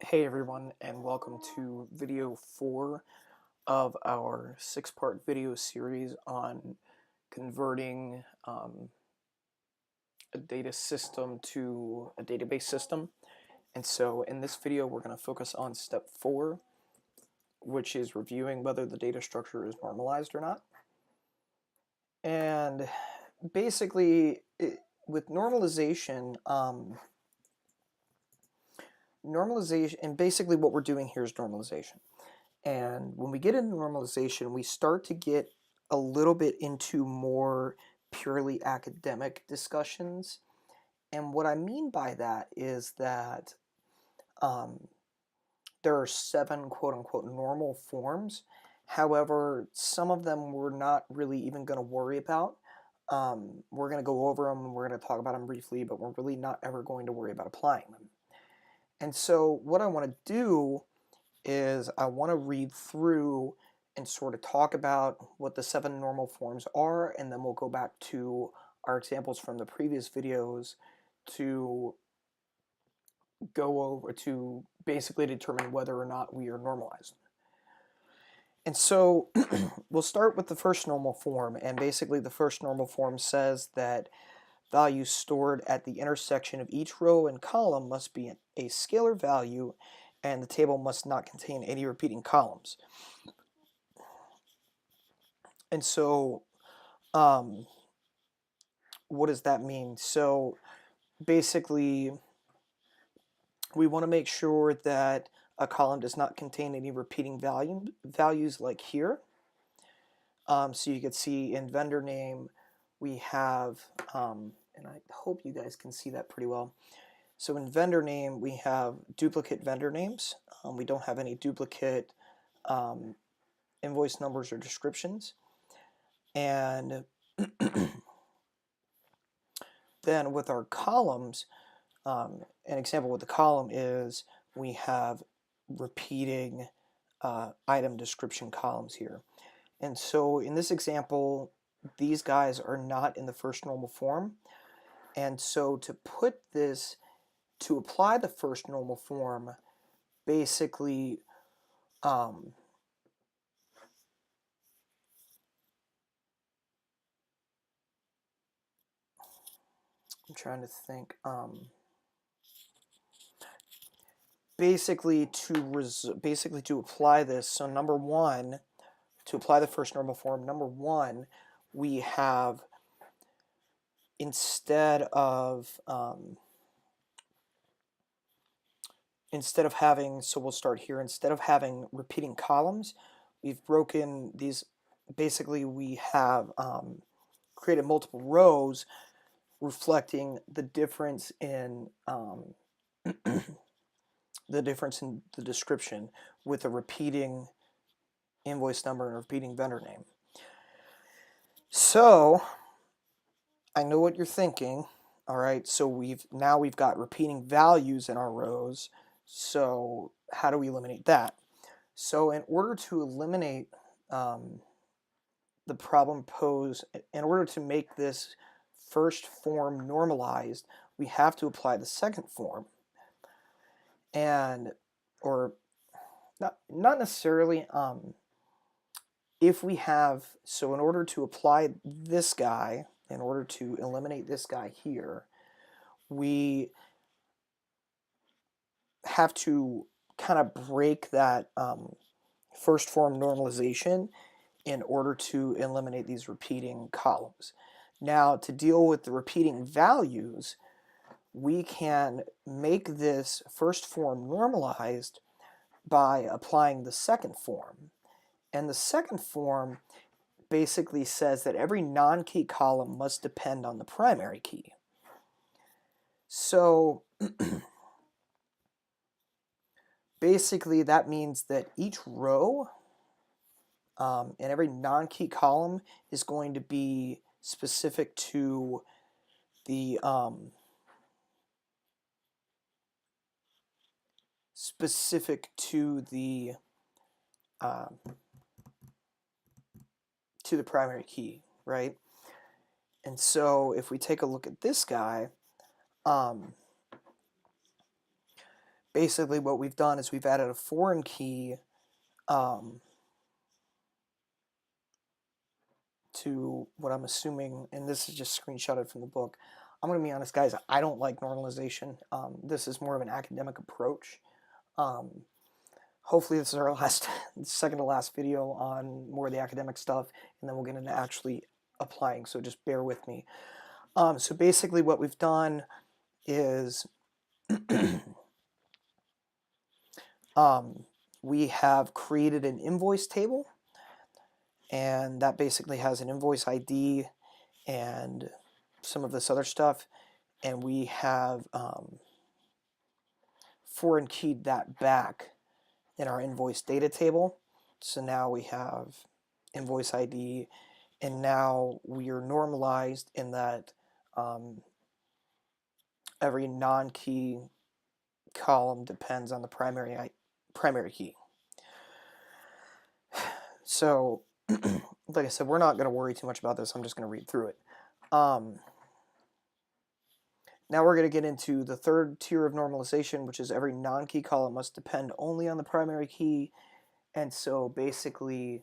Hey everyone, and welcome to video 4 of our 6-part video series on converting a data system to a database system. And so in this video, we're going to focus on step 4, which is reviewing whether the data structure is normalized or not. And basically, with normalization, and basically what we're doing here is normalization. And when we get into normalization, we start to get a little bit into more purely academic discussions. And what I mean by that is that there are 7 quote unquote normal forms. However, some of them we're not really even going to worry about. We're going to go over them and we're going to talk about them briefly, but we're really not ever going to worry about applying them. And so, what I want to do is I want to read through and sort of talk about what the 7 normal forms are, and then we'll go back to our examples from the previous videos to go over to basically determine whether or not we are normalized. And so we'll start with the first normal form, and basically the first normal form says that values stored at the intersection of each row and column must be a scalar value, and the table must not contain any repeating columns. And so what does that mean? So basically, we want to make sure that a column does not contain any repeating values like here. So you can see in vendor name, we have, and I hope you guys can see that pretty well. So in vendor name, we have duplicate vendor names. We don't have any duplicate invoice numbers or descriptions. And then with our columns, an example with the column is we have repeating item description columns here. And so in this example, these guys are not in the first normal form. And so to apply the first normal form, basically, I'm trying to think. Basically to apply this, so number one, to apply the first normal form, number one, we have instead of having, so we'll start here, instead of having repeating columns, we've broken these, basically we have created multiple rows reflecting the difference in the description with a repeating invoice number and a repeating vendor name. So I know what you're thinking. All right, so we've got repeating values in our rows. So how do we eliminate that? So in order to eliminate the problem posed, in order to make this first form normalized, we have to apply the second form. And, or not necessarily, if we have, so in order to apply this guy, in order to eliminate this guy here, we have to kind of break that first form normalization in order to eliminate these repeating columns. Now, to deal with the repeating values, we can make this first form normalized by applying the second form. And the second form basically says that every non-key column must depend on the primary key. So basically that means that each row and every non-key column is going to be specific to the primary key, right? And so if we take a look at this guy, basically what we've done is we've added a foreign key to what I'm assuming, and this is just screenshotted from the book. I'm going to be honest, guys, I don't like normalization. This is more of an academic approach. Um, Hopefully this is our last, second to last video on more of the academic stuff, and then we'll get into actually applying, so just bear with me. So basically what we've done is we have created an invoice table, and that basically has an invoice ID and some of this other stuff, and we have foreign keyed that back in our invoice data table. So now we have invoice ID, and now we are normalized in that every non-key column depends on the primary key. So, like I said, we're not going to worry too much about this. I'm just going to read through it. Now we're going to get into the third tier of normalization, which is every non-key column must depend only on the primary key. And so basically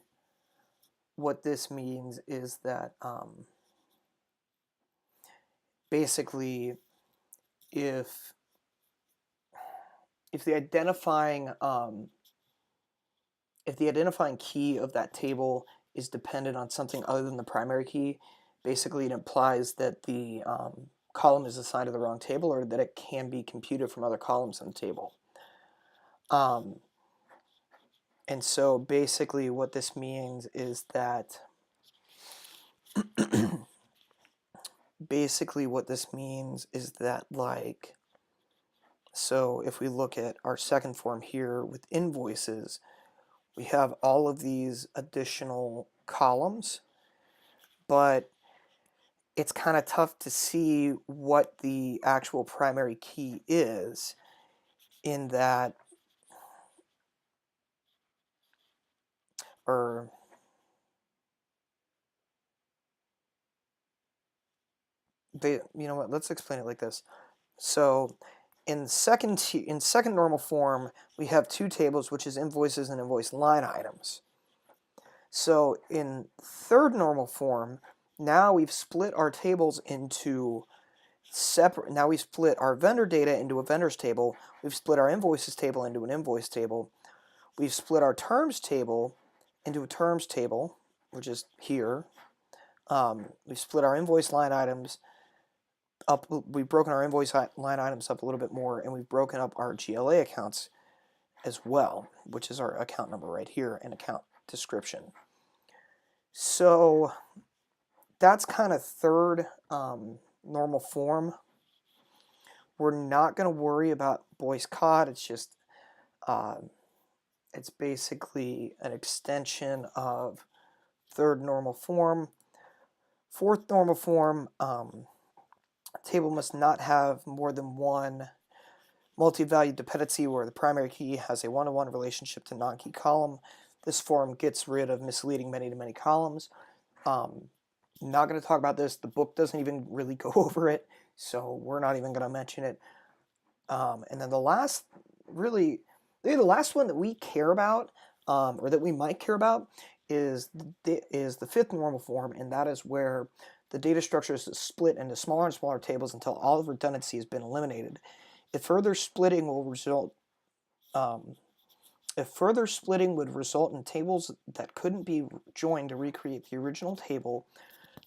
what this means is that basically if the identifying key of that table is dependent on something other than the primary key, basically it implies that the column is assigned to the wrong table, or that it can be computed from other columns in the table. And so basically what this means is that like, so if we look at our second form here with invoices, we have all of these additional columns, but it's kind of tough to see what the actual primary key is, in that, or you know what, let's explain it like this. So in second normal form, we have two tables, which is invoices and invoice line items. So in third normal form, now we've split our tables into separate. Now we split our vendor data into a vendors table. We've split our invoices table into an invoice table. We've split our terms table into a terms table, which is here. We've split our invoice line items up. We've broken our invoice line items up a little bit more, and we've broken up our GLA accounts as well, which is our account number right here and account description. So that's kind of third normal form. We're not going to worry about boycott. It's just it's basically an extension of third normal form. Fourth normal form, table must not have more than one multi-value dependency where the primary key has a one-to-one relationship to non-key column. This form gets rid of misleading many-to-many columns. Not going to talk about this. The book doesn't even really go over it, so we're not even going to mention it. And then the last, really, the last one that we care about, or that we might care about, is the fifth normal form, and that is where the data structure is split into smaller and smaller tables until all redundancy has been eliminated. If further splitting would result in tables that couldn't be joined to recreate the original table,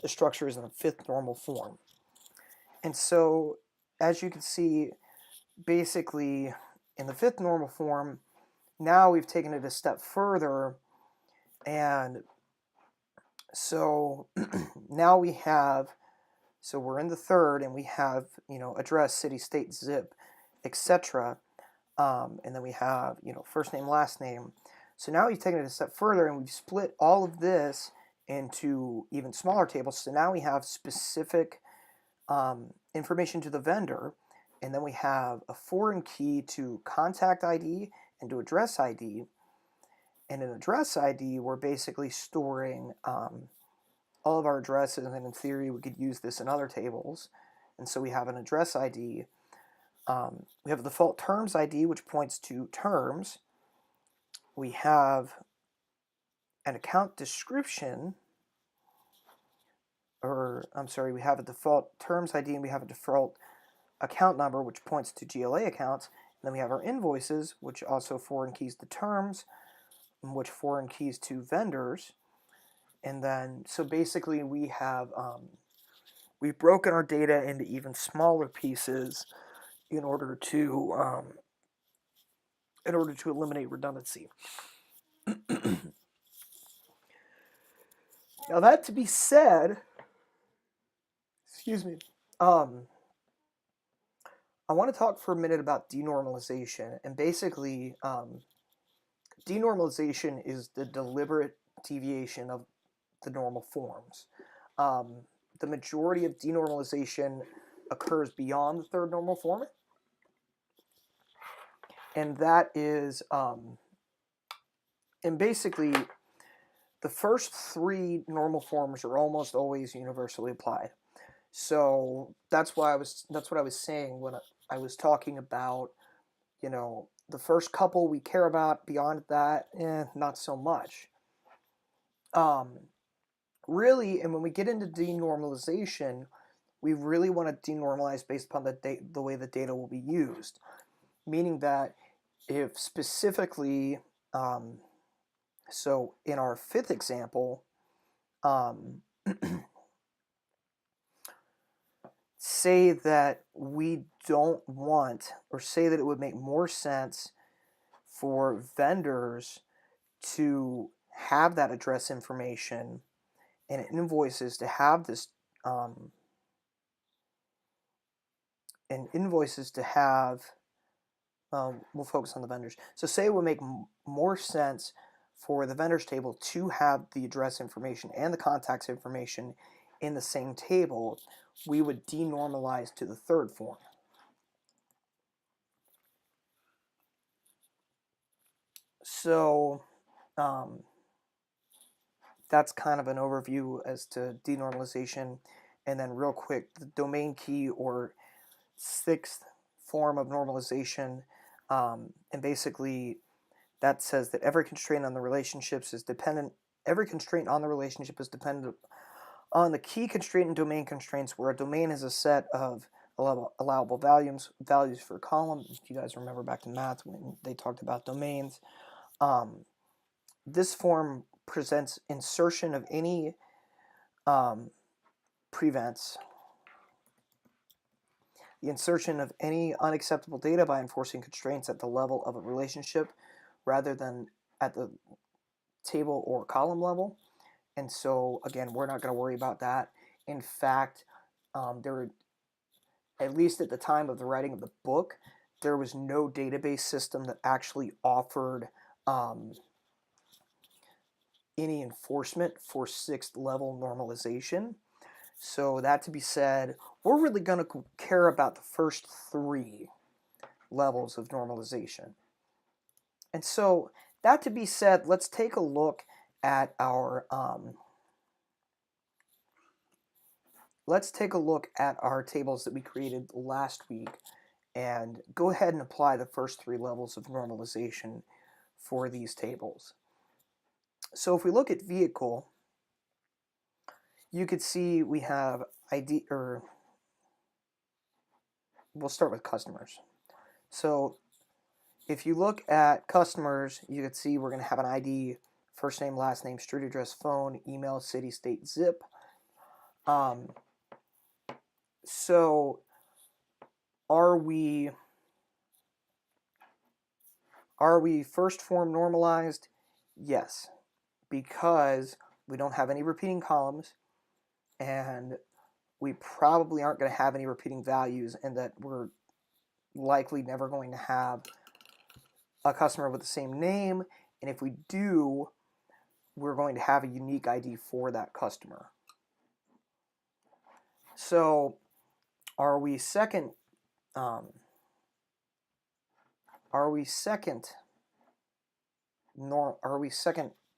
the structure is in the fifth normal form. And so, as you can see, basically, in the fifth normal form, now we've taken it a step further, and so now we have, so we're in the third, and we have, address, city, state, zip, etc. And then we have, first name, last name. So now we've taken it a step further, and we've split all of this into even smaller tables. So now we have specific information to the vendor, and then we have a foreign key to contact ID and to address ID. And in address ID, we're basically storing all of our addresses, and in theory, we could use this in other tables. And so we have an address ID. We have a default terms ID, which points to terms. We have an account description, or I'm sorry, we have a default terms ID and we have a default account number, which points to GLA accounts. And then we have our invoices, which also foreign keys to terms, which foreign keys to vendors. And then, so basically we have, we've broken our data into even smaller pieces in order to eliminate redundancy. Now that to be said, excuse me, I want to talk for a minute about denormalization. And basically, denormalization is the deliberate deviation of the normal forms. The majority of denormalization occurs beyond the third normal form. And that is, and basically, the first three normal forms are almost always universally applied. So that's what I was saying when I was talking about, the first couple we care about. Beyond that, not so much. Really, and when we get into denormalization, we really want to denormalize based upon the way the data will be used. Meaning that if specifically, so in our fifth example, say that we don't want, or say that it would make more sense for vendors to have that address information and invoices to have this, and invoices to have, we'll focus on the vendors. So say it would make more sense for the vendors table to have the address information and the contacts information in the same table, we would denormalize to the third form. So that's kind of an overview as to denormalization. And then real quick, the domain key, or sixth form of normalization, and basically that says that every constraint on the relationship is dependent on the key constraint and domain constraints, where a domain is a set of allowable values for a column. If you guys remember back to math when they talked about domains, this form presents insertion of any prevents the insertion of any unacceptable data by enforcing constraints at the level of a relationship rather than at the table or column level. And so, again, we're not going to worry about that. In fact, there were, at least at the time of the writing of the book, there was no database system that actually offered any enforcement for sixth level normalization. So that to be said, we're really going to care about the first three levels of normalization. And so that to be said, let's take a look at our tables that we created last week and go ahead and apply the first three levels of normalization for these tables. So if we look at vehicle, you could see we have ID, or we'll start with customers. So if you look at customers, you could see we're going to have an ID, first name, last name, street address, phone, email, city, state, zip. So are we first form normalized? Yes, because we don't have any repeating columns, and we probably aren't going to have any repeating values, and that we're likely never going to have a customer with the same name, and if we do, we're going to have a unique ID for that customer. So are we second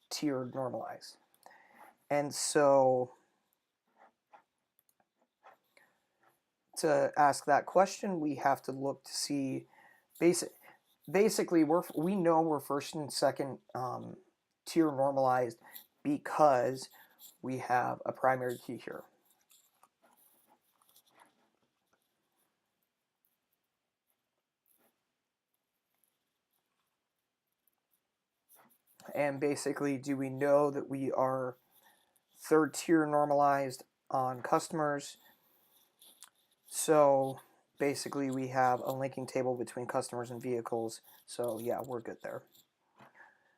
tiered normalized? And so to ask that question, we have to look to see basically we know we're first and second tier normalized because we have a primary key here. And basically, do we know that we are third tier normalized on customers? So basically, we have a linking table between customers and vehicles. So yeah, we're good there.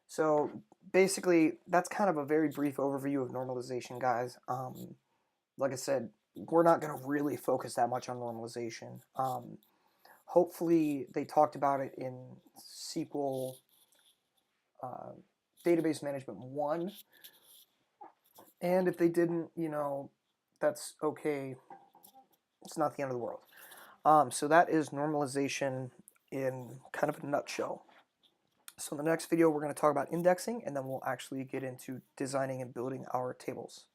So basically, that's kind of a very brief overview of normalization, guys. Like I said, we're not going to really focus that much on normalization. Hopefully, they talked about it in SQL uh, Database Management 1. And if they didn't, that's okay. It's not the end of the world. So that is normalization in kind of a nutshell. So in the next video, we're going to talk about indexing, and then we'll actually get into designing and building our tables.